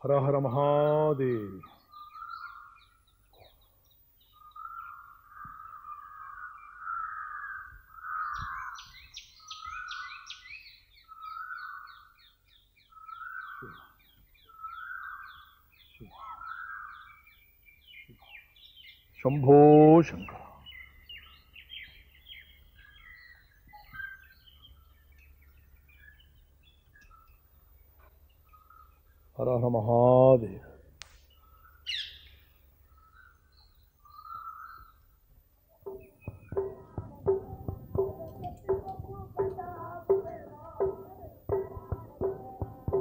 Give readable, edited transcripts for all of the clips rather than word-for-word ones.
ಹರ ಹರ ಮಹಾದೇವ್. ಶಂಭೋ ಶಂಕರ. ಹರ ಹರ ಮಹಾದೇವ್.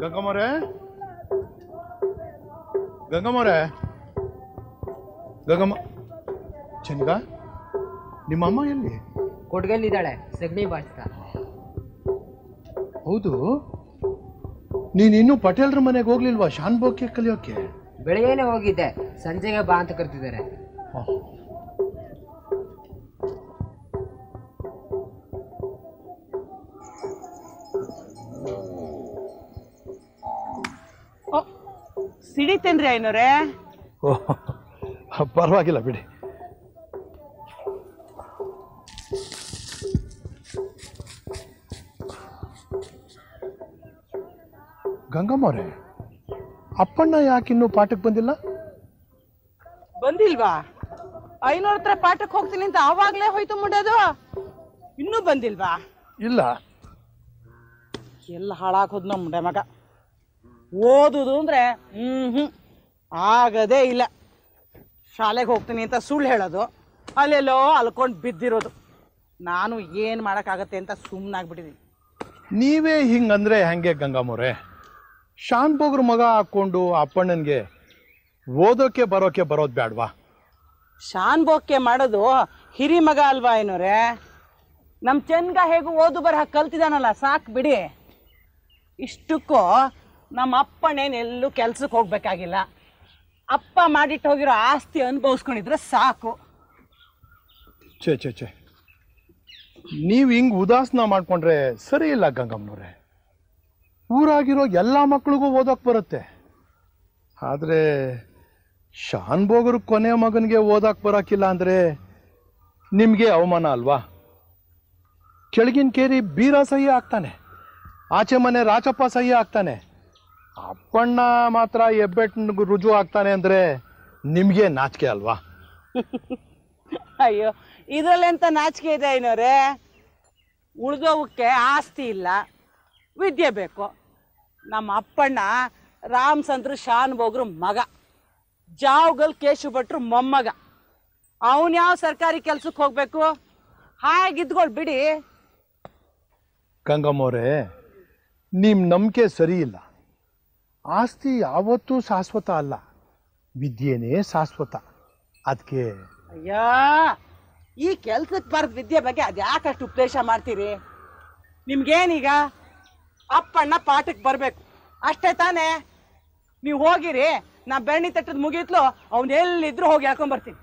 ಗಂಗಮ್ಮರೇ, ಗಂಗಮ್ಮರೇ, ಗಂಗಮ್ಮ. ಚಂದ, ನಿಮ್ಮಮ್ಮ ಎಲ್ಲಿ? ಕೊಡ್ಗಲ್ಲಿದ್ದಾಳೆ, ಸಗಣಿ ಬಾಚ್ತಾ. ಹೌದು, ನೀನಿನ್ನೂ ಪಟೇಲ್ರ ಮನೆಗೆ ಹೋಗ್ಲಿಲ್ವಾ ಶಾನ್ಭೋಗ್ಯ ಕಲಿಯೋಕೆ? ಬೆಳಗ್ಗೆನೆ ಹೋಗಿದ್ದೆ, ಸಂಜೆಗೆ ಬಾ ಅಂತ ಕರ್ತಿದ್ದಾರೆ. ಸಿಡಿತೇನ್ರಿ ಐನೋರೇ? ಪರವಾಗಿಲ್ಲ ಬಿಡಿ. ಗಂಗಮ್ಮವ್ರೆ, ಅಪ್ಪಣ್ಣ ಯಾಕಿನ್ನೂ ಪಾಠಕ್ಕೆ ಬಂದಿಲ್ಲ? ಬಂದಿಲ್ವಾ? ಐನೋರ್ ಹತ್ರ ಪಾಠಕ್ಕೆ ಹೋಗ್ತೀನಿ ಅಂತ ಆವಾಗ್ಲೇ ಹೋಯ್ತು ಮುಡೋದು, ಇನ್ನೂ ಬಂದಿಲ್ವಾ? ಇಲ್ಲ. ಎಲ್ಲ ಹಾಳಾಗೋದ್ ನಮ್ಮ ಮುಂಡೆ ಮಗ. ಓದುದು ಅಂದ್ರೆ ಆಗದೇ ಇಲ್ಲ. ಶಾಲೆಗೆ ಹೋಗ್ತೀನಿ ಅಂತ ಸುಳ್ಳು ಹೇಳೋದು, ಅಲ್ಲೆಲ್ಲೋ ಅಲ್ಕೊಂಡು ಬಿದ್ದಿರೋದು. ನಾನು ಏನು ಮಾಡೋಕ್ಕಾಗತ್ತೆ ಅಂತ ಸುಮ್ಮನಾಗ್ಬಿಟ್ಟಿದ್ದೀನಿ. ನೀವೇ ಹಿಂಗಂದ್ರೆ ಹೆಂಗೆ ಗಂಗಮ್ಮವ್ರೆ? ಶಾನ್ಭೋಗ್ರ ಮಗ ಹಾಕ್ಕೊಂಡು ಅಪ್ಪಣ್ಣನಿಗೆ ಓದೋಕೆ ಬರೋಕೆ ಬರೋದು ಬೇಡವಾ? ಶಾನ್ಭೋಗ್ಯ ಮಾಡೋದು ಹಿರಿ ಮಗ ಅಲ್ವಾ ಏನೋರೆ? ನಮ್ಮ ಚೆನ್ಗ ಹೇಗೂ ಓದು ಬರಹ ಕಲ್ತಿದಾನಲ್ಲ, ಸಾಕು ಬಿಡಿ. ಇಷ್ಟಕ್ಕೂ ನಮ್ಮ ಅಪ್ಪನೇನೆಲ್ಲೂ ಕೆಲ್ಸಕ್ಕೆ ಹೋಗ್ಬೇಕಾಗಿಲ್ಲ. ಅಪ್ಪ ಮಾಡಿಟ್ಟು ಹೋಗಿರೋ ಆಸ್ತಿ ಅನುಭವಿಸ್ಕೊಂಡಿದ್ರೆ ಸಾಕು. ಛೇ ಛೇ ಛೇ, ನೀವು ಹಿಂಗೆ ಉದಾಸನ ಮಾಡ್ಕೊಂಡ್ರೆ ಸರಿ ಇಲ್ಲ ಗಂಗಮ್ಮನವ್ರೆ. ಊರಾಗಿರೋ ಎಲ್ಲ ಮಕ್ಳಿಗೂ ಓದೋಕೆ ಬರುತ್ತೆ, ಆದರೆ ಶಾನ್ಭೋಗ್ರ ಕೊನೆ ಮಗನಿಗೆ ಓದೋಕೆ ಬರೋಕ್ಕಿಲ್ಲ ಅಂದರೆ ನಿಮಗೆ ಅವಮಾನ ಅಲ್ವಾ? ಕೆಳಗಿನ ಕೇರಿ ಬೀರ ಸಹಿ ಆಗ್ತಾನೆ, ಆಚೆ ಮನೆ ರಾಚಪ್ಪ ಸಹಿ ಆಗ್ತಾನೆ, ಅಪ್ಪಣ್ಣ ಮಾತ್ರ ಹೆಬ್ಬೆಟ್ಟಿನ ರುಜು ಆಗ್ತಾನೆ ಅಂದರೆ ನಿಮಗೆ ನಾಚಿಕೆ ಅಲ್ವಾ? ಅಯ್ಯೋ, ಇದರಲ್ಲೆಂತ ನಾಚಿಕೆ ಇದೆ ಏನೋರೆ? ಉಳಿದೋವಕ್ಕೆ ಆಸ್ತಿ ಇಲ್ಲ, ವಿದ್ಯೆ ಬೇಕು. ನಮ್ಮ ಅಪ್ಪಣ್ಣ ರಾಮಚಂದ್ರ ಶಾನ್ಭೋಗ್ರ ಮಗ, ಜಾವ್ಗಲ್ ಕೇಶು ಭಟ್ರು ಮೊಮ್ಮಗ. ಅವನು ಯಾವ ಸರ್ಕಾರಿ ಕೆಲ್ಸಕ್ಕೆ ಹೋಗ್ಬೇಕು? ಹಾಗಿದ್ಗಳು ಬಿಡಿ. ಗಂಗಮ್ಮವ್ರೆ, ನಿಮ್ಮ ನಂಬಿಕೆ ಸರಿ ಇಲ್ಲ. ಆಸ್ತಿ ಯಾವತ್ತೂ ಶಾಶ್ವತ ಅಲ್ಲ, ವಿದ್ಯೆನೇ ಶಾಶ್ವತ. ಅದಕ್ಕೆ ಅಯ್ಯೋ, ಈ ಕೆಲ್ಸಕ್ಕೆ ಬರೆದ ವಿದ್ಯೆ ಬಗ್ಗೆ ಅದ್ಯಾಕಷ್ಟು ಉಪದೇಶ ಮಾಡ್ತೀರಿ? ನಿಮ್ಗೇನೀಗ? ಅಪ್ಪಣ್ಣ ಪಾಠಕ್ಕೆ ಬರಬೇಕು ಅಷ್ಟೇ ತಾನೇ? ನೀವು ಹೋಗಿರಿ, ನಾ ಬೆಣ್ಣೆ ತಟ್ಟದ ಮುಗೀತ್ಲು ಅವ್ನು ಎಲ್ಲಿದ್ರು ಹೋಗಿ ಹೇಳ್ಕೊಂಬರ್ತೀನಿ.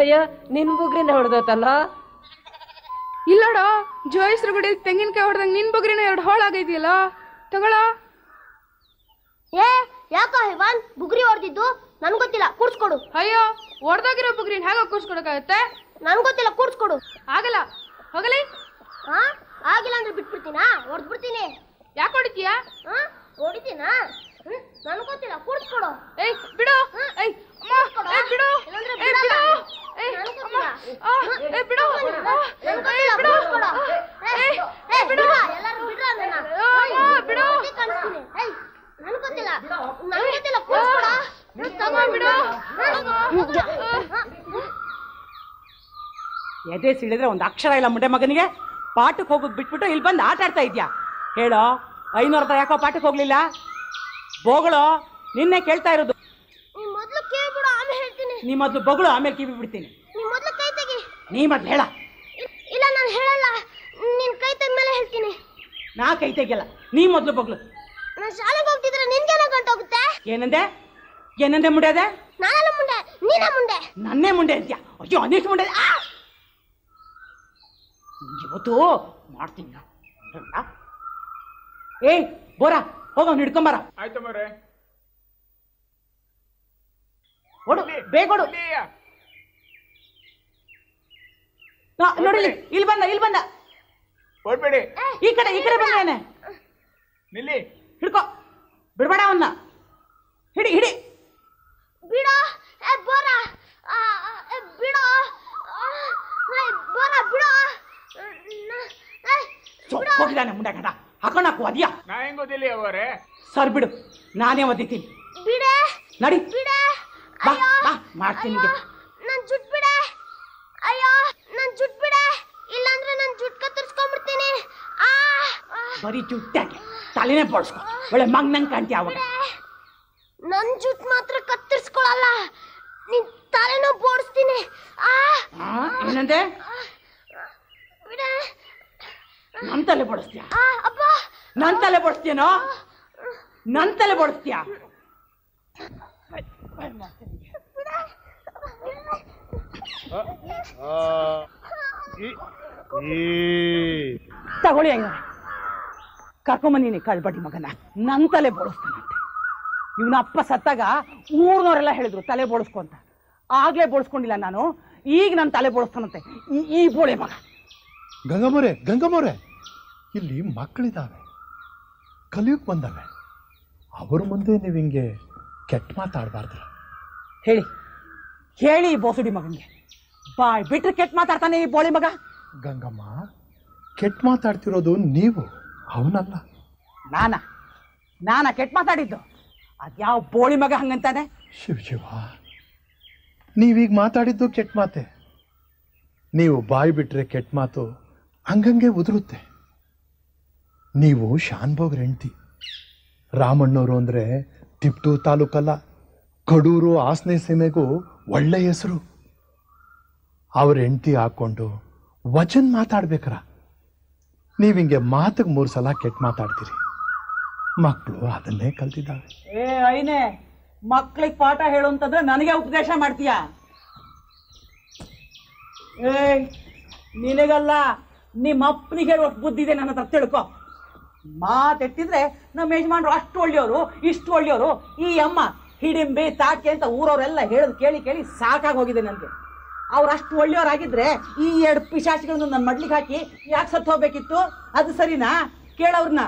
ಅಯ್ಯೋ, ನಿನ್ ಬುಗ್ರಿನ ಹೊಡೆದೋತಲ್ಲ. ಇಲ್ಲೋಡ, ಜೋಯಿಸ್ರು ಗುಡಿ ತೆಂಗಿನಕಾಯಿ ಹೊಡೆದಂಗೆ ನಿನ್ ಬುಗ್ರಿನ 2 ಹೋಳಾಗೈತಿಯಲ್ಲ, ತಗೊಳ್ಳೋ. ಯಾಕೋ ಹಿವಾನ್ ಬುಗ್ರಿ ಹೊಡೆದಿದ್ದು? ನನ್ ಗೊತ್ತಿಲ್ಲ, ಕೂರ್ಸ್ಕೊಡು. ಅಯ್ಯೋ, ಹೊಡೆದೋಗಿರೋ ಬುಗ್ರಿನ ಹೇಗ ಕೂರ್ಸ್ಕೊಡಕ್ಕಾಗತ್ತೆ? ನನ್ ಗೊತ್ತಿಲ್ಲ, ಕೂರ್ಸ್ಕೊಡು. ಆಗಲ್ಲ, ಹೋಗಲಿ. ಆಗಿಲ್ಲ ಅಂದ್ರೆ ಬಿಟ್ಬಿಡ್ತೀನಾ? ಹೊಡೆದ್ಬಿಡ್ತೀನಿ. ಯಾಕೆ ಹೊಡಿತೀಯಾ? ಹೊಡಿತೀನಾ? ನನ್ ಗೊತ್ತಿಲ್ಲ, ಕೂರ್ಸ್ಕೊಡು. ಏಯ್ ಬಿಡು, ಏಯ್ ಅಮ್ಮ, ಏಯ್ ಬಿಡು, ಏಯ್ ಬಿಡು, ಏಯ್ ಅಮ್ಮ, ಏಯ್ ಬಿಡು, ಏಯ್ ಬಿಡು, ಏಯ್ ಬಿಡು, ಎಲ್ಲರೂ ಬಿಡ್ರ ನನ್ನ. ಬಿಡು, ಕಾಣಿಸ್ತೀನಿ. ನನ್ ಗೊತ್ತಿಲ್ಲ, ನನ್ ಗೊತ್ತಿಲ್ಲ, ಕೂರ್ಸ್ಕೊಡ. ತಗೊಂಡ್ ಬಿಡು. ಎದೆ ಸಿಳಿದ್ರೆ ಒಂದು ಅಕ್ಷರ ಇಲ್ಲ ಮುಂಡೆ ಮಗನಿಗೆ. ಪಾಠಕ್ಕೆ ಹೋಗೋದು ಬಿಟ್ಬಿಟ್ಟು ಇಲ್ಲಿ ಬಂದು ಆಟ ಆಡ್ತಾ ಇದ್ಯಾ? ಹೇಳೋ, 500 ಹತ್ರ ಯಾಕೋ ಪಾಠಕ್ಕೆ ಹೋಗ್ಲಿಲ್ಲ? ಬೋಗಳು, ನಿನ್ನೆ ಕೇಳ್ತಾ ಇರೋದು. ನೀ ಮೊದ್ಲು ಕೇಳ್ಬಿಡು, ಆಮೇಲೆ ಹೇಳ್ತೀನಿ. ನೀ ಮೊದ್ಲು ಬೊಗಳು, ಆಮೇಲೆ ಕಿವಿ ಬಿಡ್ತೀನಿ. ನೀ ಮೊದ್ಲು ಕೈ ತೆಗಿ. ನೀ ಮೊದ್ಲು ಹೇಳ. ಇಲ್ಲ, ನಾನು ಹೇಳಲ್ಲ, ನೀನ್ ಕೈ ತೆಗ್ದ್ಮೇಲೆ ಹೇಳ್ತೀನಿ. ನಾ ಕೈ ತೆಗಿಯಲ್ಲ, ನೀ ಮೊದ್ಲು ಬಗ್ಲು. ನಾನು ಶಾಲೆಗೆ ಹೋಗ್ತಿದ್ರೆ ನಿನ್ಗೇನ ಗಂಟೋಗುತ್ತೆ? ಏನಂದೆ ಏನಂದೆ ಮುಂಡೆ ಅದೆ? ನಾನೆಲ್ಲ ಮುಂಡೆ, ನೀನೇ ಮುಂಡೆ. ನನ್ನೇ ಮುಂಡೆ ಅಂತ್ಯ? ಅಯ್ಯೋ ಅನೇಕ ಮುಂಡೆ. ಇವತ್ತು ಮಾಡ್ತೀನಿ. ಏಯ್ ಬೋರಾ, ಹೋಗ ಹಿಡ್ಕೊಂಬಾರ. ಆಯ್ತು ಮರೆ. ಓಡು, ಬೇಗ ಓಡು. ನೋಡಿ ಇಲ್ಲಿ ಬಂದ. ಓಡ್ಬೇಡಿ. ಈ ಕಡೆ ಬಂದೇನೆ. ನಿಲ್ಲಿ. ಹಿಡ್ಕೋ, ಬಿಡ್ಬೇಡ ಅವನ್ನ. ಹಿಡಿ ಬಿಡೋ, ಬೋರ ಬಿಡೋ, ಬೋರ ಬಿಡೋ. ಹೋಗಿದ್ದಾನೆ ಮುಂಡೆ ಗಂಡ ಹಾಕೊಂಡಾಕು ಅದ್ಯಾ. ನಾ ಹೆಂಗ್ ಓದಿಲಿ ಅವರೇ? ಸರ್ ಬಿಡು, ನಾನೇ ಓದಿತೀನಿ. ಬಿಡೆ ನಡಿ, ಬಿಡೆ. ಬಾ ಮಾಡ್ತೀನಿ. ನನ್ ಜುಟ್ ಬಿಡೆ. ಅಯ್ಯೋ ನನ್ ಜುಟ್ ಬಿಡೆ, ಇಲ್ಲಾಂದ್ರೆ ನನ್ ಜುಟ್ ಕತ್ತರಿಸ್ಕೊಂಡ್ಬಿಡ್ತೀನಿ. ಬರೀ ಜುಟ್ಟಾಗೆ ತಲೆನೇ ಬೋಳ್ಸ್ಕೊ, ಒಳ್ಳೆ ಮಂಗ್ ಕಾಣ್ತೀಯ ಅವಾಗ. ನನ್ ಜುಟ್ ಮಾತ್ರ ಕತ್ತರಿಸ್ಕೊಳಲ್ಲ, ನಿನ್ ತಲೆನೂ ಬೋಡಿಸ್ತೀನಿ. ಏನಂದೆ? ಬಿಡೆ. ನನ್ ತಲೆ ಬೋಡಿಸ್ತೀಯ? ಅಪ್ಪ, ನನ್ ತಲೆ ಬೋಡಿಸ್ತೀಯನೋ? ನನ್ ತಲೆ ಬೋಡಿಸ್ತೀಯ? ತಗೊಳ್ಳಿ ಹಂಗ ಕರ್ಕೊಂಬಂದಿನಿ ಕಳ್ಬಡಿ ಮಗನ. ನನ್ ತಲೆ ಬೋಳಿಸ್ತಾನಂತೆ. ಇವನ ಅಪ್ಪ ಸತ್ತಾಗ ಊರ್ನವರೆಲ್ಲ ಹೇಳಿದ್ರು ತಲೆ ಬೋಳಿಸ್ಕೊ ಅಂತ. ಆಗ್ಲೇ ಬೋಳಿಸ್ಕೊಂಡಿಲ್ಲ ನಾನು, ಈಗ ನನ್ನ ತಲೆ ಬೋಳಿಸ್ತಾನಂತೆ ಈ ಬೋಳೆ ಮಗ. ಗಂಗಮ್ಮವ್ರೆ, ಇಲ್ಲಿ ಮಕ್ಕಳಿದ್ದಾವೆ, ಕಲಿಯೋಕ್ ಬಂದವೆ. ಅವ್ರ ಮುಂದೆ ನೀವು ಹಿಂಗೆ ಕೆಟ್ಟ ಮಾತಾಡಬಾರ್ದು. ಹೇಳಿ ಈ ಬೋಸುಡಿ ಮಗನಿಗೆ, ಬಾಯ್ ಬಿಟ್ರೆ ಕೆಟ್ಟ ಮಾತಾಡ್ತಾನೆ ಈ ಬೋಳಿ ಮಗ. ಗಂಗಮ್ಮ, ಕೆಟ್ಟ ಮಾತಾಡ್ತಿರೋದು ನೀವು, ಅವನಲ್ಲ. ನಾನ ಕೆಟ್ಟ ಮಾತಾಡಿದ್ದು? ಅದ್ಯಾವ ಬೋಳಿ ಮಗ ಹಂಗಂತಾನೆ? ಶಿವ, ನೀವೀಗ ಮಾತಾಡಿದ್ದು ಕೆಟ್ಟ ಮಾತೆ. ನೀವು ಬಾಯಿ ಬಿಟ್ರೆ ಕೆಟ್ಟ ಮಾತು ಹಂಗಂಗೆ ಉದುರುತ್ತೆ. ನೀವು ಶಾನ್ಭೋಗ್ರ ಹೆಂಡ್ತಿ. ರಾಮಣ್ಣವರು ಅಂದರೆ ತಿಪ್ಟೂರು ತಾಲೂಕಲ್ಲ, ಕಡೂರು ಹಾಸನ ಸೀಮೆಗೂ ಒಳ್ಳೆ ಹೆಸರು. ಅವ್ರ ಹೆಂಡ್ತಿ ಹಾಕ್ಕೊಂಡು ವಚನ್ ಮಾತಾಡ್ಬೇಕ್ರ. ನೀವಿಂಗೆ ಮಾತಿಗೆ 3 ಸಲ ಕೆಟ್ಟ ಮಾತಾಡ್ತೀರಿ. ಮಕ್ಕಳು ಅದನ್ನೇ ಕಲ್ತಿದ್ದಾವೆ. ಐನೇ ಮಕ್ಳಿಗೆ ಪಾಠ ಹೇಳು ಅಂತಂದ್ರೆ ನನಗೆ ಉಪದೇಶ ಮಾಡ್ತೀಯ? ನಿನಗಲ್ಲ, ನಿಮ್ಮ ಅಪ್ಪನಿಗೆ ಒಟ್ಟು ಬುದ್ಧಿದೆ ನನ್ನ ಹತ್ರ, ತಿಳ್ಕೊ. ಮಾತೆತ್ತಿದ್ರೆ ನಮ್ಮ ಯಜಮಾನ್ರು ಅಷ್ಟು ಒಳ್ಳೆಯವರು, ಇಷ್ಟು ಒಳ್ಳೆಯವರು. ಈ ಅಮ್ಮ ಹಿಡಿಂಬೆ ತಾಕೆ ಅಂತ ಊರವರೆಲ್ಲ ಹೇಳೋದು ಕೇಳಿ ಸಾಕಾಗಿ ಹೋಗಿದೆ ನನಗೆ. ಅವ್ರು ಅಷ್ಟು ಒಳ್ಳೆಯವರಾಗಿದ್ರೆ ಈ 2 ಪಿಶಾಚಿಗಳನ್ನು ನನ್ನ ಮಡ್ಲಿಗೆ ಹಾಕಿ ಯಾಕೆ ಸತ್ತು ಹೋಗ್ಬೇಕಿತ್ತು? ಅದು ಸರಿನಾ? ಕೇಳವ್ರನ್ನ.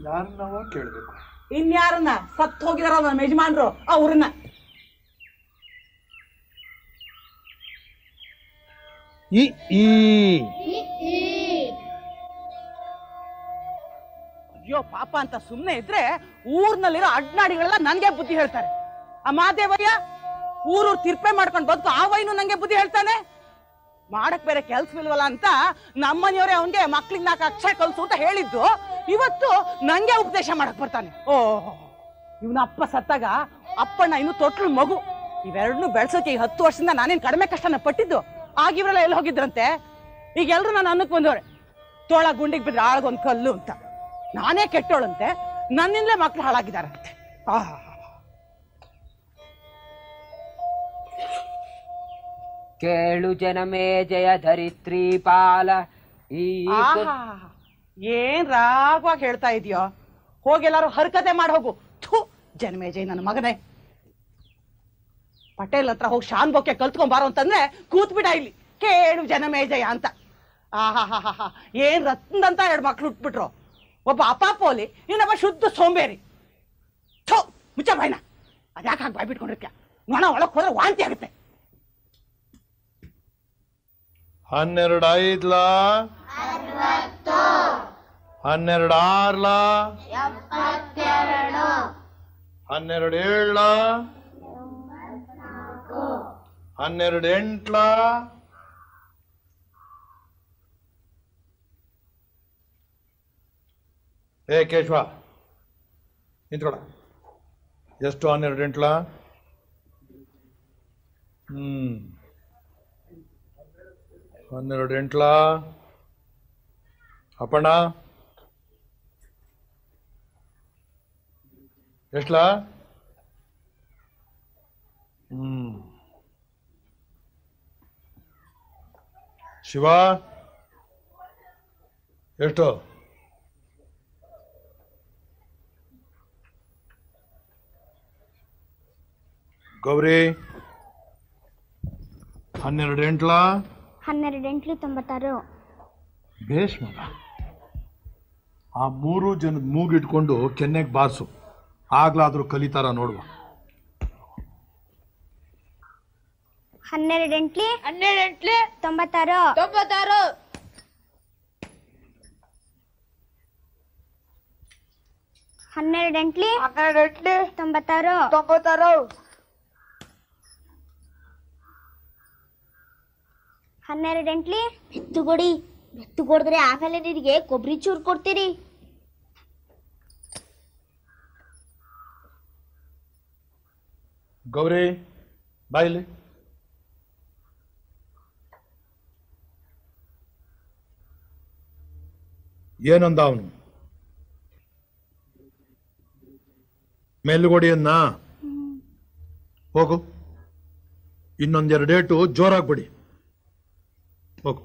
ಯಾರನ್ನವ ಕೇಳಬೇಕು? ಇನ್ಯಾರನ್ನ? ಸತ್ತು ಹೋಗಿದಾರ ನಮ್ಮ ಯಜಮಾನ್ರು, ಅವ್ರನ್ನ. ಅಯ್ಯೋ ಪಾಪ ಅಂತ ಸುಮ್ಮನೆ ಇದ್ರೆ ಊರ್ನಲ್ಲಿರೋ ಅಡ್ನಾಡಿಗಳೆಲ್ಲ ನನ್ಗೆ ಬುದ್ಧಿ ಹೇಳ್ತಾರೆ. ಆ ಮಾದೇವಯ್ಯ ಊರು ತಿರ್ಪೆ ಮಾಡ್ಕೊಂಡು ಬದುಕು ಆ ವೈನು ನಂಗೆ ಬುದ್ಧಿ ಹೇಳ್ತಾನೆ. ಮಾಡಕ್ ಬೇರೆ ಕೆಲ್ಸವಿಲ್ವಲ್ಲ ಅಂತ ನಮ್ಮನೆಯವರೇ ಅವನ್ಗೆ ಮಕ್ಳಿಗೆ 4 ಅಕ್ಷರ ಕಲ್ಸು ಅಂತ ಹೇಳಿದ್ದು, ಇವತ್ತು ನಂಗೆ ಉಪದೇಶ ಮಾಡಕ್ ಬರ್ತಾನೆ. ಇವನ ಅಪ್ಪ ಸತ್ತಾಗ ಅಪ್ಪಣ್ಣ ಇನ್ನು ತೊಟ್ಲು ಮಗು. ಇವೆರಡನ್ನೂ ಬೆಳ್ಸೋಕೆ ಈ 10 ವರ್ಷದಿಂದ ನಾನೇನ್ ಕಡಿಮೆ ಕಷ್ಟನ ಪಟ್ಟಿದ್ದು. ಆಗಿವ್ರೆಲ್ಲ ಎಲ್ಲಿ ಹೋಗಿದ್ರಂತೆ? ಈಗ ಎಲ್ರು ನಾನು ಅನ್ನಕ್ ಬಂದವ್ರೆ, ತೋಳ ಗುಂಡಿಗೆ ಬಿದ್ರೆ ಆಳ್ಗೊಂದು ಕಲ್ಲು ಅಂತ. ನಾನೇ ಕೆಟ್ಟೋಳಂತೆ, ನನ್ನಿಂದಲೇ ಮಕ್ಳು ಹಾಳಾಗಿದ್ದಾರಂತೆ. ಕೇಳು ಜನಮೇ ಜಯ ಧರಿತ್ರಿ ಪಾಲ. ಏನ್ ರಾಗವಾಗಿ ಹೇಳ್ತಾ ಇದೆಯೋ? ಹೋಗೆಲ್ಲಾರು ಹರ್ಕತೆ ಮಾಡಿ ಹೋಗು. ಥೂ, ಜನಮೇಜಯ ನನ್ನ ಮಗನೇ. ಪಟೇಲ್ ಹತ್ರ ಹೋಗಿ ಶಾನ್ ಬೊಕ್ಕೆ ಕಲ್ತ್ಕೊಂಬಾರೋ ಅಂತಂದ್ರೆ ಕೂತ್ಬಿಡ ಇಲ್ಲಿ, ಕೇಳು ಜನಮೇಜಯ ಅಂತ. ಏನ್ ರತ್ನದಂತ 2 ಮಕ್ಳು ಹುಟ್ಬಿಟ್ರು. ಒಬ್ಬ ಅಪಾಪೋಲಿ, ಇನ್ನೊಬ್ಬ ಶುದ್ಧ ಸೋಂಬೇರಿ. ಥೂ, ಮುಚ್ಚ ಬಾಯ್ನ. ಅದ್ಯಾಕೆ ಹಾಗೆ ಬಾಯ್ ಬಿಟ್ಕೊಂಡಿರ್ತೀಯ? ನೋಣ ಒಳಗೆ ಹೋದ್ರೆ ವಾಂತಿ ಆಗುತ್ತೆ. 12 5 12 6 12 7 12 8 ಏ ಕೇಶವ, ನಿಂತ್ಕೊಳ. ಎಷ್ಟು 12 8? 12 8. ಅಪ್ಪಣ್ಣ ಎಷ್ಟಲಾ? ಶಿವ ಎಷ್ಟು? ಗೌರಿ 12 ಎಂಟ್ಲಾ? 12 ಎಂಟ್ಲಿ 96. ಬೇಷ್ ಮಗ. ಆ 3 ಜನದ ಮೂಗಿಟ್ಕೊಂಡು ಕೆನ್ನೆಗೆ ಬಾರಿಸು, ಆಗ್ಲಾದ್ರೂ ಕಲಿತಾರ ನೋಡುವ. 12 ಎಂಟ್ಲಿ 12 ಎಂಟ್ಲಿ 96. 96. 12 ಎಂಟ್ಲಿ 12 ಎಂಟ್ಲಿ 96. 96. 12 ಎಂಟ್ಲಿ ಬೆತ್ತುಗೊಡಿ. ಬೆತ್ತುಗೊಡಿದ್ರೆ ಆಮೇಲೆ ನಿನಗೆ ಕೊಬ್ಬರಿ ಚೂರು ಕೊಡ್ತೀರಿ. ಗೌರಿ ಬಾಯಿಲಿ. ಏನಂದ ಅವನು? ಮೇಲುಗೋಡಿಯನ್ನ ಹೋಗು, ಇನ್ನೊಂದೆರಡು ಏಟು ಜೋರಾಗ್ಬಿಡಿ. ಹೋಗು.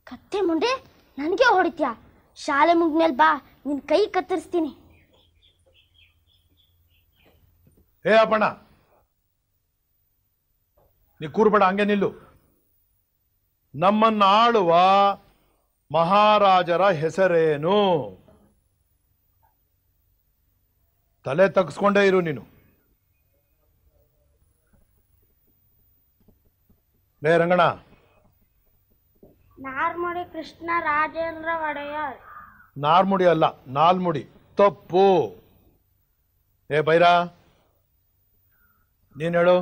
ಕತ್ತೆ ಮುಂಡೆ ನನಗೆ ಹೊಡಿತ್ಯಾ? ಶಾಲೆ ಮುಗ್ಮೇಲೆ ಬಾ, ನಿನ್ ಕೈ ಕತ್ತರಿಸ್ತೀನಿ. ಏ ಅಪ್ಪಣ್ಣ, ನೀ ಕೂರ್ಬೇಡ, ಹಂಗೆ ನಿಲ್ಲು. ನಮ್ಮನ್ನ ಆಳುವ ಮಹಾರಾಜರ ಹೆಸರೇನು? ತಲೆ ತಗ್ಸ್ಕೊಂಡೇ ಇರು ನೀನು. ಲೇ ರಂಗಣ. ನಾರ್ಮಡಿ ಕೃಷ್ಣ ರಾಜೇಂದ್ರ ಒಡೆಯರ್. ನಾರ್ಮುಡಿ ಅಲ್ಲ, ನಾಲ್ಮುಡಿ. ತಪ್ಪು. ಏ ಬೈರಾ, ನೀನ್ ಹೇಳು.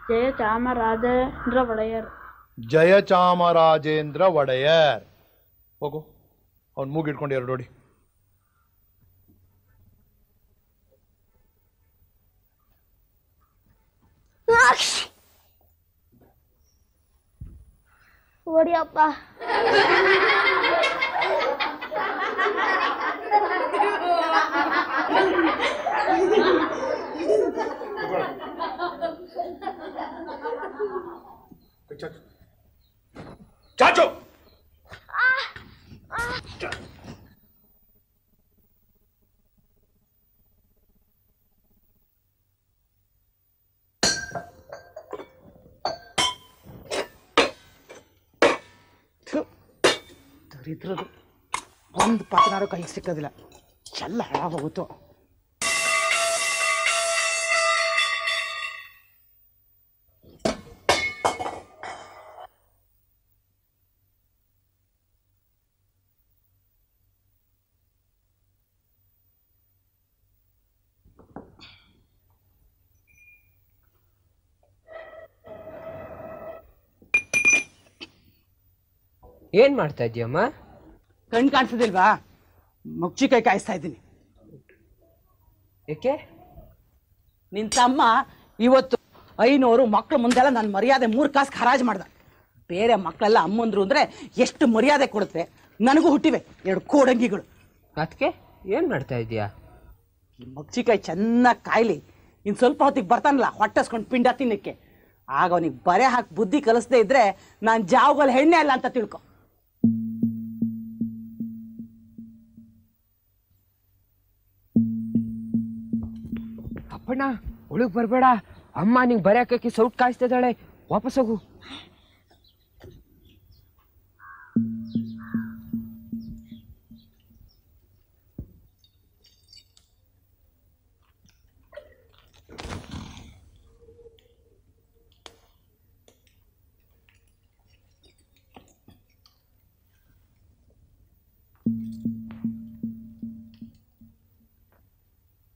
ಜಯಚಾಮರಾಜೇಂದ್ರ ಒಡೆಯರ್. ಜಯಚಾಮರಾಜೇಂದ್ರ ಒಡೆಯರ್. ಹೋಗು, ಅವ್ನು ಮೂಗಿಟ್ಕೊಂಡು 2 ಹೊಡಿ. ಹೊಡಿಯಪ್ಪ. ಚಾಚು. ದರಿದ್ರದು ಒಂದು ಪಾತ್ರಾರು ಕೈಗೆ ಸಿಕ್ಕೋದಿಲ್ಲ, ಎಲ್ಲ ಹಾಳಾಗೋಗುತ್ತೋ. ಏನ್ ಮಾಡ್ತಾ ಇದೀಯಮ್ಮ? ಕಣ್ ಕಾಣಿಸೋದಿಲ್ವಾ? ಮುಗ್ಚಿಕಾಯಿ ಕಾಯಿಸ್ತಾ ಇದ್ದೀನಿ. ಏಕೆ? ನಿನ್ ತಮ್ಮ ಇವತ್ತು 500 ಮಕ್ಳ ಮುಂದೆಲ್ಲ ನನ್ನ ಮರ್ಯಾದೆ 3 ಕಾಸು ಹರಾಜು ಮಾಡ್ದ. ಬೇರೆ ಮಕ್ಕಳೆಲ್ಲ ಅಮ್ಮಂದ್ರು ಅಂದ್ರೆ ಎಷ್ಟು ಮರ್ಯಾದೆ ಕೊಡುತ್ತೆ. ನನಗೂ ಹುಟ್ಟಿವೆ 2 ಕೋಡಂಗಿಗಳು. ಅದಕ್ಕೆ ಏನ್ ಮಾಡ್ತಾ ಇದೀಯಾ? ಈ ಮುಗ್ಚಿಕಾಯಿ ಚೆನ್ನಾಗಿ ಕಾಯ್ಲಿ, ಇನ್ನು ಸ್ವಲ್ಪ ಹೊತ್ತಿಗೆ ಬರ್ತಾನಲ್ಲ ಹೊಟ್ಟೆಸ್ಕೊಂಡು ಪಿಂಡ ತಿನ್ನಕ್ಕೆ. ಆಗ ಅವನಿಗೆ ಬರೆ ಹಾಕಿ ಬುದ್ಧಿ ಕಲಿಸದೇ ಇದ್ರೆ ನಾನು ಜಾವಗಲ್ ಹೆಣ್ಣೆ ಅಲ್ಲ ಅಂತ ತಿಳ್ಕೊ. ಅಪ್ಪಣ್ಣ, ಒಳಗ್ ಬರ್ಬೇಡ. ಅಮ್ಮ ನಿಂಗೆ ಬರೆಯಕ್ಕೆ ಸೌಟ್ ಕಾಯಿಸ್ತಿದ್ದಾಳೆ, ವಾಪಸ್ ಹೋಗು.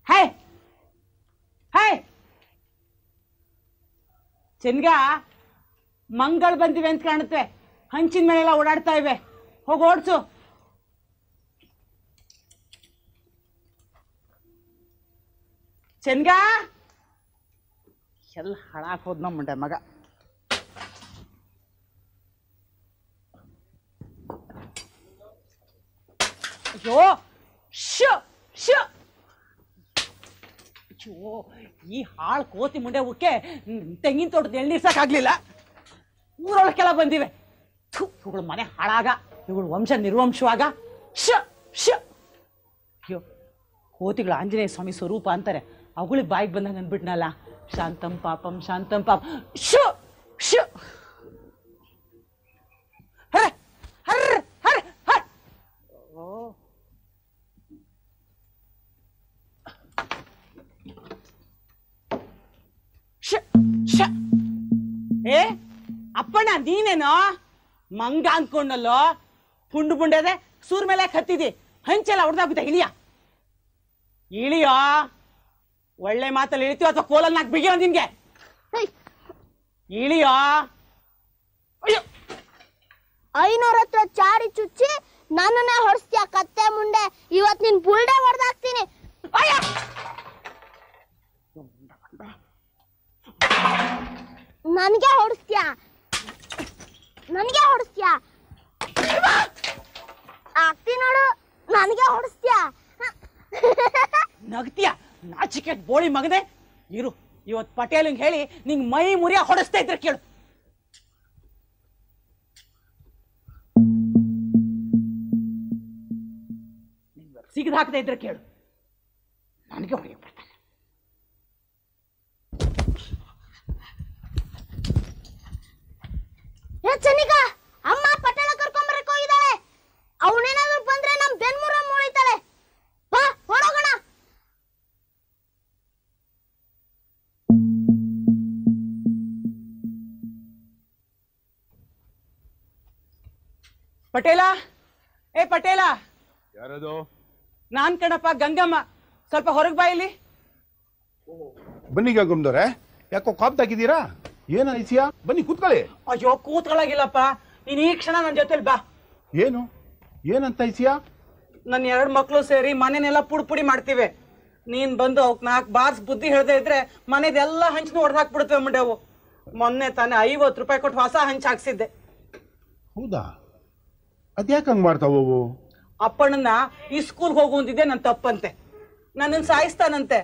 ಹೇ ಹೇ ಚೆನ್ಗ, ಮಂಗಳು ಬಂದಿವೆ ಅಂತ ಕಾಣುತ್ತೆ. ಹಂಚಿನ ಮೇಲೆಲ್ಲ ಓಡಾಡ್ತಾ ಇವೆ, ಹೋಗಿ ಓಡಿಸು. ಚೆನ್ಗ, ಎಲ್ಲ ಹಾಳಾಗಿ ಹೋದ್ ನಮ್ಮ ಮುಂಡೆ ಮಗ. ಅಯ್ಯೋ ಶ ಶ ಅಯ್ಯೋ ಈ ಹಾಳು ಕೋತಿ ಮುಂಡೆ ಉಕ್ಕೆ ತೆಂಗಿನ ತೋಟದ ಎಳ್ನೀರ್ಸಕ್ಕಾಗ್ಲಿಲ್ಲ. ಊರೊಳಗೆಲ್ಲ ಬಂದಿವೆ. ಇವುಗಳ ಮನೆ ಹಾಳಾಗ, ಇವುಗಳ ವಂಶ ನಿರ್ವಂಶವಾಗ. ಶ ಶ ಅಯ್ಯೋ ಕೋತಿಗಳು ಆಂಜನೇಯ ಸ್ವಾಮಿ ಸ್ವರೂಪ ಅಂತಾರೆ, ಅವುಗಳಿಗೆ ಬಾಯಿಗೆ ಬಂದಂಗೆ ಅಂದ್ಬಿಟ್ನಲ್ಲ. ಶಾಂತಂ ಪಾಪಂ ಶಾಂತಂ ಪಾಪ. ಶು ಶು ಹರ ಹರ ಹರ ಹರ. ಓ ಶ ಶ ಏ ಅಪ್ಪಣ್ಣ ನೀನೇನೋ ಮಂಗ ಅನ್ಕೊಂಡಲ್ಲೋ. ಪುಂಡು ಪುಂಡದೆ ಸೂರ್ ಮೇಲೆ ಹತ್ತಿದಿ, ಹಂಚೆಲ್ಲ ಹೊಡೆದಾಗುತ್ತೆ. ಇಳಿಯೋ. ಒಳ್ಳೆ ಮಾತಲ್ಲಿ ಇಳಿತೀವ ಅಥವಾ ಕೋಲಲ್ಲಿ ನಾಕ್ ಬಿಗಿಯೋ ನಿನ್ಗೆ. ಇಳಿಯೋ. ಅಯ್ಯೋ 500 ಹತ್ರ ಚಾಡಿ ಚುಚ್ಚಿ ನನ್ನನ್ನೇ ಹೊಡಿಸ್ತೀಯ ಕತ್ತೆ ಮುಂಡೆ. ಇವತ್ ನಿನ್ ಬುಲ್ಡೆ ಹೊಡೆದಾಕ್ತೀನಿ. ನನ್ಗೆ ಹೊಡಿಸ್ತೀಯ, ನನ್ಗೆ ಹೊಡಿಸ್ತೀಯ. ಆಗ್ತೀನಿ ನೋಡು, ನನ್ಗೆ ಹೊಡಿಸ್ತೀಯ. ನಗ್ತೀಯ ನಾಚಿಕೆ ಬೋಳಿ ಮಗದೆ. ಇರು, ಇವತ್ ಪಟೇಲಿಂಗ್ ಹೇಳಿ ನಿಂಗ್ ಮೈ ಮುರಿಯ ಹೊಡೆಸ್ತಾ ಇದ್ರೆ ಕೇಳು. ಸಿಗದ್ ಹಾಕದೇ ಇದ್ರೆ ಕೇಳು, ನನಗೆ ಹೊಡೆಯಕ್ ಬರ್ತಾನೆ. ಚನಿಕ ಅಮ್ಮ ಪಟೇಲ ಕರ್ಕೊಂಬರಕ್ ಹೋಗಿದ್ದಾಳೆ. ಅವನೇನಾದ್ರೂ ಬಂದ್ರೆ ನಮ್ ಬೆನ್ಮೂರ ಮೂಳಿತಾಳೆ. ಬಾ ಹೊರಗೋಣ. ಪಟೇಲ, ಏ ಪಟೇಲ. ಯಾರದು? ನಾನ್ ಕಣಪ್ಪ, ಗಂಗಮ್ಮ. ಸ್ವಲ್ಪ ಹೊರಗೆ ಬಾ ಇಲ್ಲಿ. ಬನ್ನಿ ಗಂಗಮ್ಮದವ್ರೆ, ಯಾಕೋ ಕಾಪ್ತಾಕಿದ್ದೀರಾ? ಏನ ಐಸಿಯಾ? ಬನ್ನಿ ಕೂತ್ಕೊಳ್ಳಿ. ಅಯ್ಯೋ ಕೂತ್ಕೊಳ್ಳಾಗಿಲ್ಲಪ್ಪ, ನೀನ್ ಈ ಕ್ಷಣ ನನ್ನ ಜೊತೆಲಿ ಬಾ. ಏನು ಏನಂತ ಐಸಿಯಾ? ನನ್ನ 2 ಮಕ್ಳು ಸೇರಿ ಮನೆನೆಲ್ಲ ಪುಡಿ ಮಾಡ್ತೀವಿ. ನೀನ್ ಬಂದು ಅವಕ್ 4 ಬಾರ್ಸ್ ಬುದ್ಧಿ ಹೇಳ್ದೆ ಇದ್ರೆ ಮನೆದೆಲ್ಲ ಹಂಚನು ಹೊಡೆದು ಹಾಕ್ಬಿಡ್ತೇವೆ ಮುಂಡೆವು. ಮೊನ್ನೆ ತಾನೆ 50 ರೂಪಾಯಿ ಕೊಟ್ಟು ಹೊಸ ಹಂಚ್ ಹಾಕ್ಸಿದ್ದೆ. ಹೌದಾ? ಅದ್ಯಾಕೆ ಹಂಗ್ ಮಾಡ್ತಾವು? ಅಪ್ಪಣ್ಣನ ಈ ಸ್ಕೂಲ್ ಹೋಗು ಅಂತಿದ್ದೆ ನನ್ನ ತಪ್ಪಂತೆ. ನನ್ನನ್ನು ಸಾಯಿಸ್ತಾನಂತೆ.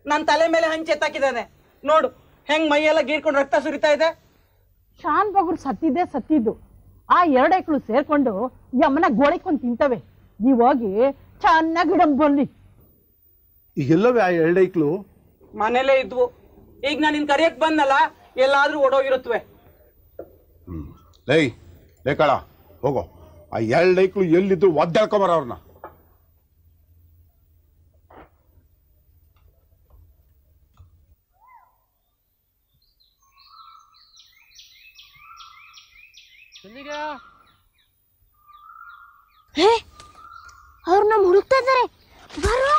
ನನ್ನ ತಲೆ ಮೇಲೆ ಹಂಚ್ ಎತ್ತಾಕಿದ್ದಾನೆ. ನೋಡು ಹೆಂಗ್ ಮೈಯೆಲ್ಲ ಗೀರ್ಕೊಂಡು ರಕ್ತ ಸುರಿತಾ ಇದೆ. ಶಾನ್ ಬಗುರು ಸತ್ತಿದ್ದು. ಆ 2 ಎಕ್ಳು ಸೇರ್ಕೊಂಡು ಯಮ್ಮನ ಗೋಳಿಕೊಂಡು ತಿಂತವೆ. ನೀವು ಹೋಗಿ ಚೆನ್ನಾಗಿ ಇಡಂಬಲ್ಲಿ. ಈಗೆಲ್ಲವೇ ಆ 2 ಐಕ್ಳು ಮನೇಲೇ ಇದ್ವು. ಈಗ ನಾನು ನಿನ್ ಕರಿಯಕ್ ಬಂದಲ್ಲ, ಎಲ್ಲಾದ್ರೂ ಓಡೋಗಿರುತ್ತವೆ. ಲೇ ಕಳ ಹೋಗೋ, ಆ 2 ಐಕ್ಳು ಎಲ್ಲಿದ್ದು ಒದ್ದಾಡ್ಕೊಂಬರ ಅವ್ರನ್ನ. ಅವ್ರು ನಮ್ ಹುಡುಕ್ತಾ ಇದ್ದಾರೆ. ಬರೋ.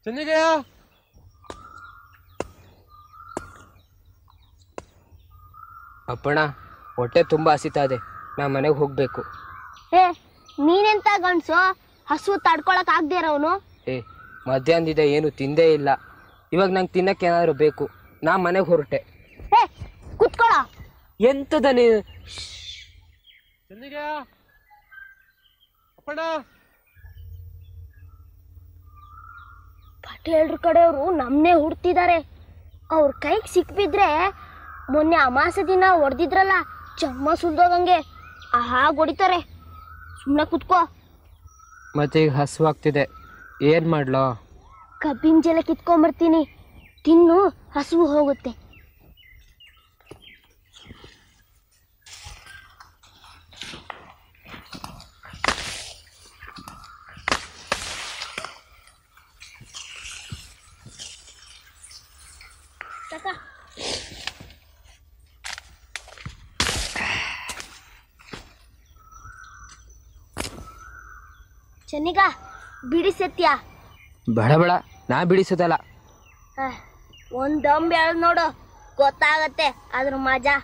ಚಂದಿಗೆ ಅಪ್ಪಣ್ಣ, ಹೊಟ್ಟೆ ತುಂಬಾ ಹಸಿತಾ ಇದೆ, ನಾ ಮನೆಗೆ ಹೋಗ್ಬೇಕು. ನೀನೆಂತ ಗಂಡ್ಸು, ಹಸು ತಡ್ಕೊಳಕ್ ಆಗದೆ ಇರೋನು. ಮಧ್ಯಾಹ್ನದಿಂದ ಏನು ತಿಂದೇ ಇಲ್ಲ. ಇವಾಗ ನಂಗೆ ತಿನ್ನಕ್ಕೆ ಏನಾದ್ರು ಬೇಕು. ನಾ ಮನೆಗೆ ಹೊರಟೆ. ಕುತ್ಕೊಳ. ಎಂತದ ನೀನು? ಚಂದಿಗೆ ಅಪ್ಪಣ್ಣ. ಪಟೇಲ್ರ ಕಡೆಯವರು ನಮ್ನೇ ಹುಡ್ತಿದ್ದಾರೆ. ಅವ್ರ ಕೈಗೆ ಸಿಕ್ಬಿದ್ರೆ ಮೊನ್ನೆ ಅಮಾಸೆ ದಿನ ಹೊಡೆದಿದ್ರಲ್ಲ, ಚರ್ಮ ಸುಲ್ದೋಗಂಗೆ ಹಾಗೆ ಹೊಡಿತಾರೆ. ಸುಮ್ಮನೆ ಕುತ್ಕೋ. ಮತ್ತೆ ಈಗ ಹಸುವಾಗ್ತಿದೆ, ಏನ್ ಮಾಡ್ಲೋ? ಕಬ್ಬಿನ ಜಲ ಕಿತ್ಕೊಂಬರ್ತೀನಿ, ತಿನ್ನು, ಹಸುವು ಹೋಗುತ್ತೆ. ಚೆನ್ನಿಗ ಬಿಡಿಸತ್ಯಾ? ಬೇಡ ಬೇಡ, ನಾ ಬಿಡಿಸೋದಲ್ಲ. ಒಂದ್ ದಮ್ ಎಳ್ದ್ ನೋಡು, ಗೊತ್ತಾಗತ್ತೆ ಅದ್ರ ಮಜಾ.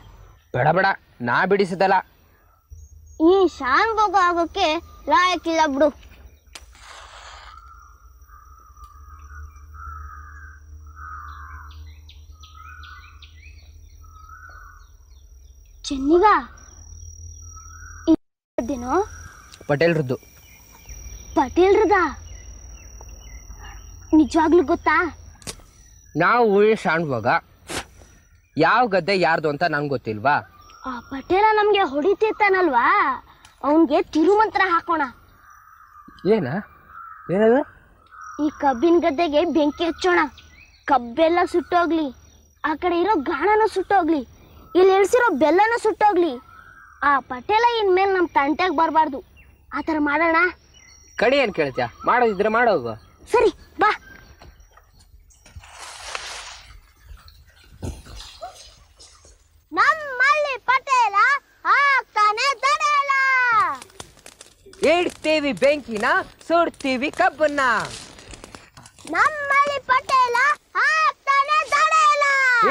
ಬೇಡ ಬೇಡ, ನಾ ಬಿಡಿಸಿದಲ್ಲ. ಈ ಶಾನ್ ಭೋಗ ಆಗೋಕೆ ಲಾಯಕ್ಕಿಲ್ಲ ಬಿಡು. ಚೆನ್ನಿಗ ಇದೇನೋ ಪಟೇಲ್ರದ್ದು. ಪಟೇಲ್ರದ ನಿಜವಾಗ್ಲೂ ಗೊತ್ತಾ? ನಾವು ಶಾಣ್ಭೋಗ ಯಾವ ಗದ್ದೆ ಯಾರ್ದು ಅಂತ ನಂಗೆ ಗೊತ್ತಿಲ್ವಾ? ಆ ಪಟೇಲ ನಮ್ಗೆ ಹೊಡಿತಿರ್ತಾನಲ್ವಾ, ಅವನ್ಗೆ ತಿರುಮಂತ್ರ ಹಾಕೋಣ. ಏನದು? ಈ ಕಬ್ಬಿನ ಗದ್ದೆಗೆ ಬೆಂಕಿ ಹಚ್ಚೋಣ, ಕಬ್ಬೆಲ್ಲ ಸುಟ್ಟೋಗ್ಲಿ, ಆ ಕಡೆ ಇರೋ ಗಾಣನೂ ಸುಟ್ಟೋಗ್ಲಿ, ಇಲ್ಲಿ ಇಳಿಸಿರೋ ಬೆಲ್ಲನೂ ಸುಟ್ಟೋಗ್ಲಿ. ಆ ಪಟೇಲ ಇನ್ಮೇಲೆ ನಮ್ಮ ತಂಟೆಗೆ ಬರಬಾರ್ದು. ಆ ಥರ ಮಾಡೋಣ. ಕಡಿ ಏನು ಕೇಳ್ತೀಯ? ಮಾಡೋದಿದ್ರೆ ಮಾಡೋಗು. ಸರಿ ಬಾ. ನಮ್ಮಲ್ಲಿ ಪಟೇಲ ಆಗ್ತಾನೆ ತಡೆಯಲ್ಲ. ಇಡ್ತೀವಿ ಬೆಂಕಿನ, ಸುಡ್ತೀವಿ ಕಬ್ಬನ್ನ. ನಮ್ಮಲ್ಲಿ ಪಟೇಲ ಆಗ್ತಾನೆ ತಡೆಯಲ್ಲ.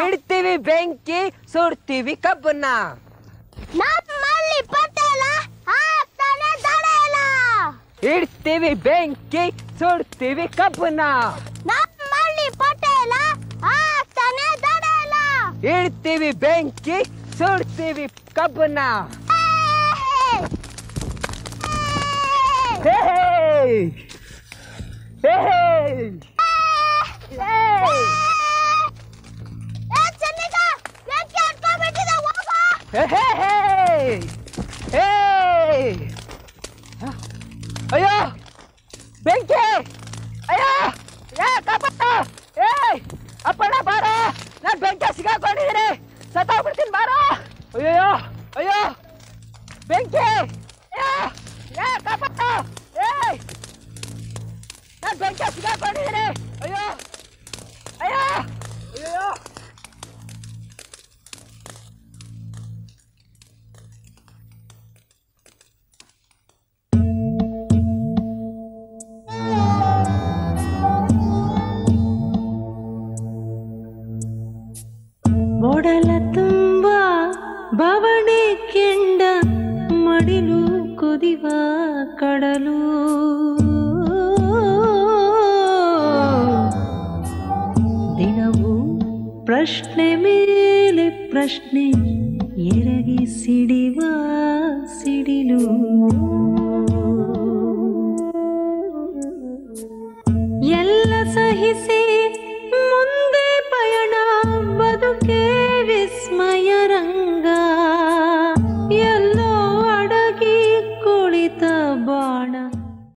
ಇಡ್ತೀವಿ ಬೆಂಕಿ, ಸುಡ್ತೀವಿ ಕಬ್ಬನ್ನ. ನಮ್ಮಲ್ಲಿ ಪಟೇಲ ಆಗ್ತಾನೆ ತಡೆಯಲ್ಲ. ಇಡ್ತೀವಿ ಬೆಂಕಿ, ಸುಡ್ತೀವಿ ಕಬ್ಬನ್ನ. ನಮ್ಮಲ್ಲಿ ಪಟೇಲ ಆಗ್ತಾನೆ ತಡೆಯಲ್ಲ. ಇಡ್ತೀವಿ ಬೆಂಕಿ, ಸುಡ್ತೀವಿ ಕಬ್ಬನ್ನ. ಹೇ ಹೇ ಅಯ್ಯೋ ಬೆಂಕಿ! ಅಯ್ಯೋ ಕಾಪಾಡ! ಅಪ್ಪಣ್ಣ ಬಾರ, ನಾನು ಬೆಂಕಿ ಸಿಗಾಕೊಂಡಿದ್ದೀನಿ, ಸತ್ತೋಗ್ಬಿಡ್ತೀನಿ ಬಾರೋ. ಅಯ್ಯೋ ಅಯ್ಯೋ ಬೆಂಕಿ! ಕಾಪಾಡ! ನಾನು ಬೆಂಕಿ ಸಿಗಾಕೊಂಡಿದ್ದೀನಿ. ಅಯ್ಯೋ ಅಯ್ಯೋ ಅಯ್ಯೋ! ಒಡಲ ತುಂಬ ಬವಣೆ ಕೆಂಡ ಮಡಿಲು ಕುದಿವ ಕಡಲು ದಿನವೂ ಪ್ರಶ್ನೆ ಮೇಲೆ ಪ್ರಶ್ನೆ ಎರಗಿ ಸಿಡಿವ